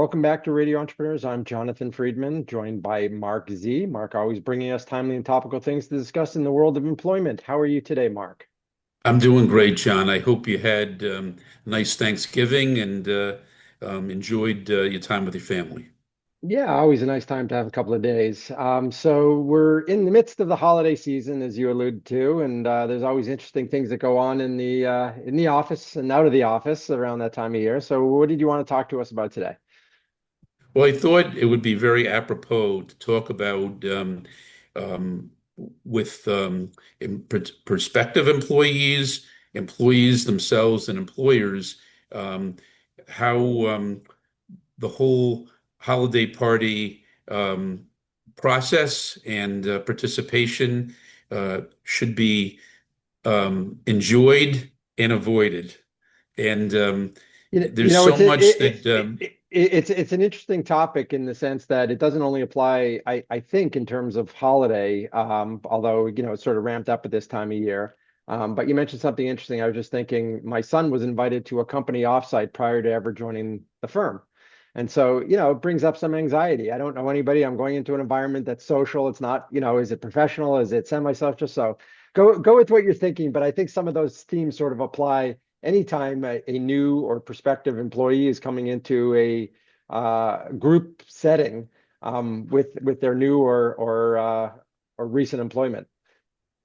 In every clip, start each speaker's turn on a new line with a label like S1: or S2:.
S1: Welcome back to Radio Entrepreneurs. I'm Jonathan Freedman, joined by Marc Z. Marc always bringing us timely and topical things to discuss in the world of employment. How are you today, Marc?
S2: I'm doing great, John. I hope you had a nice Thanksgiving and enjoyed your time with your family.
S1: Yeah, always a nice time to have a couple of days. So we're in the midst of the holiday season, as you alluded to, and there's always interesting things that go on in the office and out of the office around that time of year. So, what did you want to talk to us about today?
S2: Well, I thought it would be very apropos to talk about um, with prospective employees, employees themselves, and employers, um, how the whole holiday party process and participation should be enjoyed and avoided. And
S1: You
S2: there's
S1: know,
S2: so much that
S1: it's an interesting topic in the sense that it doesn't only apply, I think, in terms of holiday, although it's sort of ramped up at this time of year. But you mentioned something interesting. I was just thinking, my son was invited to a company offsite prior to ever joining the firm, and so it brings up some anxiety. I don't know anybody. I'm going into an environment that's social. It's not, is it professional? Is it semi-social? So go with what you're thinking. But I think some of those themes sort of apply anytime a new or prospective employee is coming into a group setting with their new or recent employment.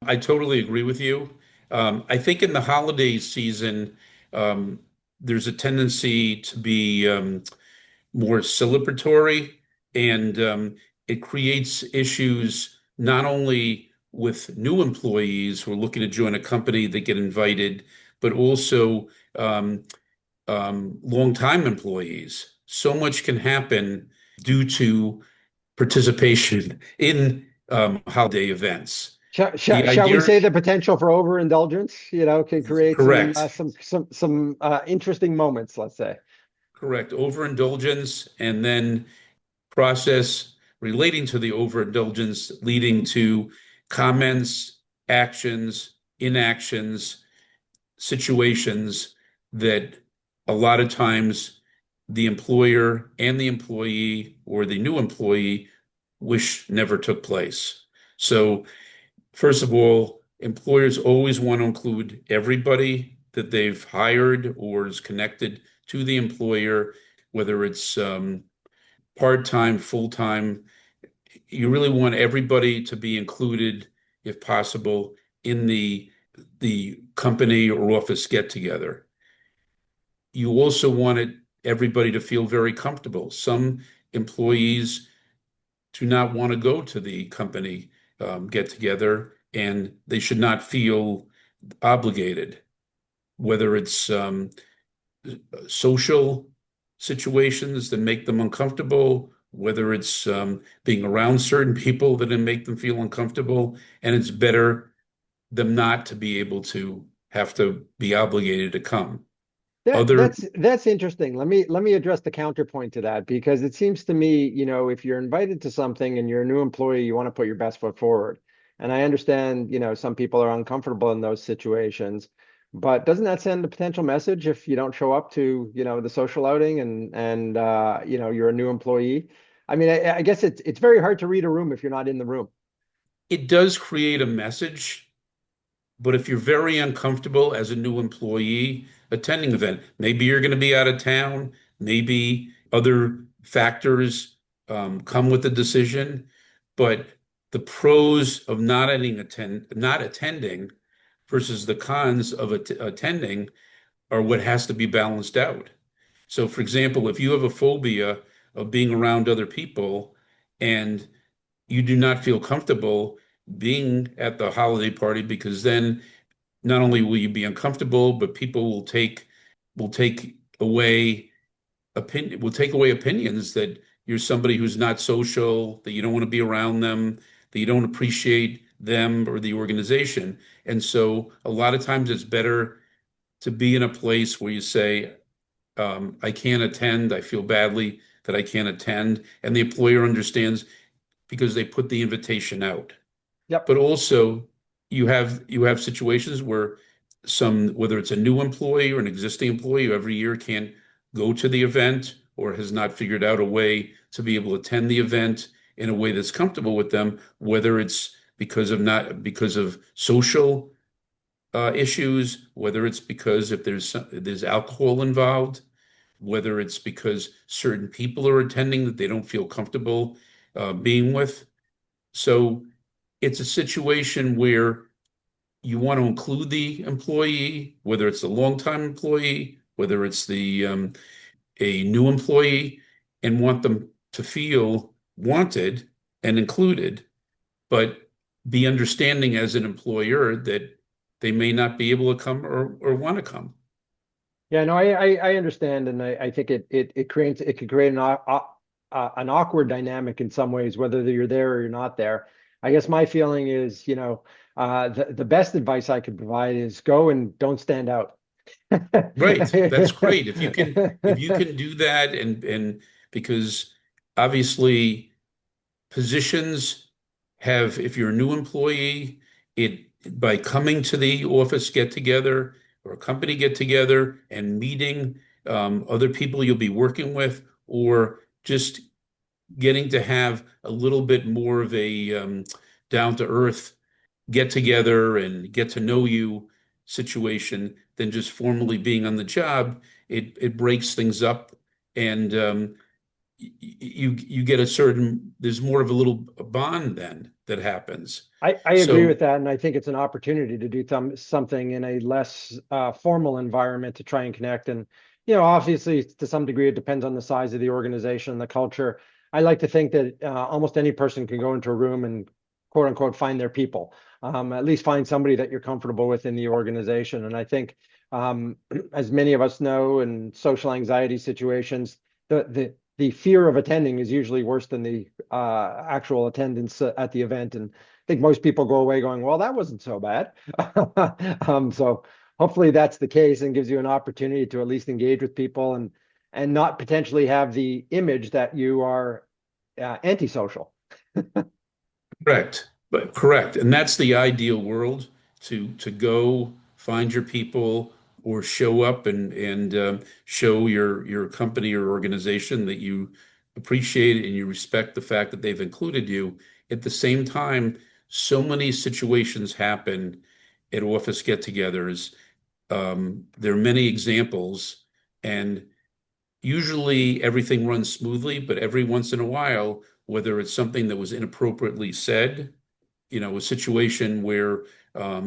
S2: I totally agree with you. I think in the holiday season, um, there's a tendency to be more celebratory, and it creates issues not only with new employees who are looking to join a company that get invited, but also um, long-time employees. So much can happen due to participation in holiday events. The
S1: Shall we
S2: idea,
S1: say the potential for overindulgence, can create
S2: correct,
S1: some interesting moments, let's say.
S2: correct. Overindulgence and then process relating to the overindulgence leading to comments, actions, inactions, situations that a lot of times the employer and the employee or the new employee wish never took place. So, first of all, employers always want to include everybody that they've hired or is connected to the employer, whether it's part-time, full-time. You really want everybody to be included, if possible, in the company or office get together. You also wanted everybody to feel very comfortable. Some employees do not want to go to the company get together, and they should not feel obligated, whether it's social situations that make them uncomfortable, whether it's being around certain people that make them feel uncomfortable, and it's better them not to be able to have to be obligated to come.
S1: That
S2: Other,
S1: that's that's interesting. Let me address the counterpoint to that because it seems to me, if you're invited to something and you're a new employee, you want to put your best foot forward. And I understand, some people are uncomfortable in those situations, but doesn't that send a potential message if you don't show up to, the social outing and you're a new employee? I mean, I guess it's very hard to read a room if you're not in the room.
S2: it does create a message, but if you're very uncomfortable as a new employee attending the event, maybe you're going to be out of town, maybe other factors come with the decision, but the pros of not attending versus the cons of attending are what has to be balanced out. So, for example, if you have a phobia of being around other people and you do not feel comfortable being at the holiday party, because then not only will you be uncomfortable, but people will take away opinions that you're somebody who's not social, that you don't want to be around them, that you don't appreciate them or the organization. And so a lot of times it's better to be in a place where you say, I can't attend, I feel badly that I can't attend, and the employer understands because they put the invitation out.
S1: Yep.
S2: But also you have situations where whether it's a new employee or an existing employee who every year can't go to the event or has not figured out a way to be able to attend the event in a way that's comfortable with them, whether it's because of social issues, whether it's because if there's alcohol involved, whether it's because certain people are attending that they don't feel comfortable being with. So it's a situation where you want to include the employee, whether it's a longtime employee, whether it's a new employee, and want them to feel wanted and included, but be understanding as an employer that they may not be able to come or want to come.
S1: Yeah, no, I understand, and I think it could create an awkward dynamic in some ways, whether you're there or you're not there. I guess my feeling is, the best advice I could provide is go and don't stand out.
S2: Right. That's great. If you can do that, and because obviously positions have, if you're a new employee, it by coming to the office get together or a company get together and meeting other people you'll be working with, or just getting to have a little bit more of a down to earth get together and get to know you situation than just formally being on the job, it breaks things up, and you get a certain, there's more of a little bond then that happens.
S1: I agree
S2: So
S1: with that, and I think it's an opportunity to do something in a less formal environment to try and connect. And obviously, to some degree, it depends on the size of the organization, the culture. I like to think that almost any person can go into a room and quote unquote find their people. At least find somebody that you're comfortable with in the organization. And I think, as many of us know, in social anxiety situations, the fear of attending is usually worse than the actual attendance at the event. And I think most people go away going, well, that wasn't so bad. So hopefully that's the case and gives you an opportunity to at least engage with people and not potentially have the image that you are antisocial.
S2: correct, but correct, and that's the ideal world, to go find your people or show up and show your company or organization that you appreciate and you respect the fact that they've included you. At the same time, so many situations happen at office get-togethers. There are many examples, and usually everything runs smoothly, but every once in a while, whether it's something that was inappropriately said, a situation where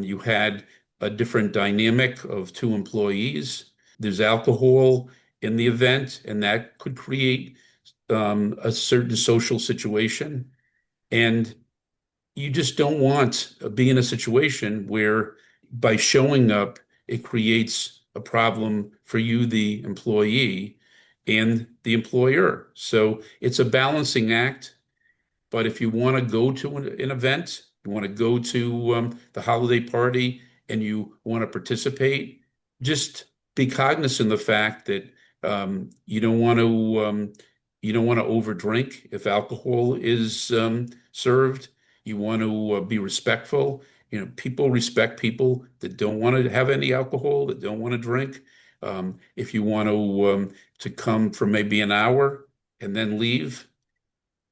S2: you had a different dynamic of two employees, there's alcohol in the event, and that could create a certain social situation. And you just don't want to be in a situation where by showing up, it creates a problem for you, the employee, and the employer. So it's a balancing act. But if you want to go to an event, you want to go to the holiday party, and you want to participate, just be cognizant of the fact that you don't want to overdrink if alcohol is served. You want to be respectful. People respect people that don't want to have any alcohol, that don't want to drink. If you want to come for maybe an hour and then leave,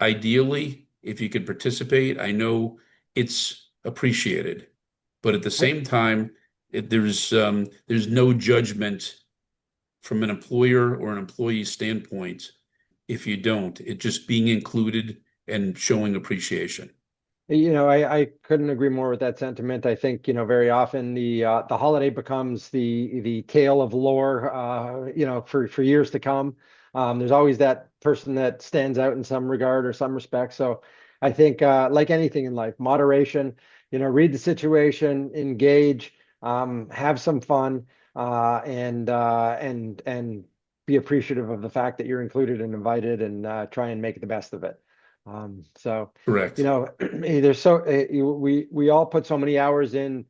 S2: ideally, if you could participate, I know it's appreciated, but at the same time, there's no judgment from an employer or an employee standpoint if you don't. It just being included and showing appreciation.
S1: I couldn't agree more with that sentiment. I think, very often the holiday becomes the tale of lore, for years to come. There's always that person that stands out in some regard or some respect. So I think, like anything in life, moderation, read the situation, engage, have some fun, and be appreciative of the fact that you're included and invited, and try and make the best of it. So,
S2: Correct.
S1: there's so we all put so many hours in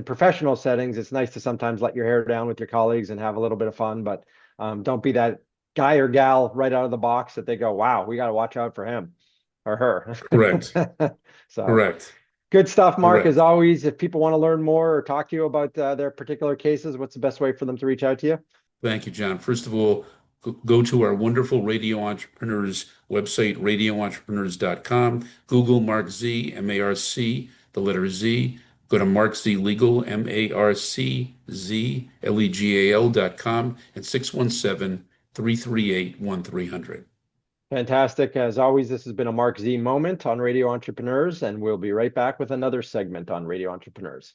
S1: professional settings. It's nice to sometimes let your hair down with your colleagues and have a little bit of fun, but don't be that guy or gal right out of the box that they go, wow, we got to watch out for him or her.
S2: Correct.
S1: So
S2: Correct.
S1: good stuff, Mark. As
S2: Correct.
S1: always, if people want to learn more or talk to you about their particular cases, what's the best way for them to reach out to you?
S2: Thank you, John. First of all, go to our wonderful Radio Entrepreneurs website, radioentrepreneurs.com. Google Marc Z, M-A-R-C, the letter Z. Go to Marc Z Legal, MarcZlegal.com, and 617-338-1300.
S1: Fantastic. As always, this has been a Marc Z Moment on Radio Entrepreneurs, and we'll be right back with another segment on Radio Entrepreneurs.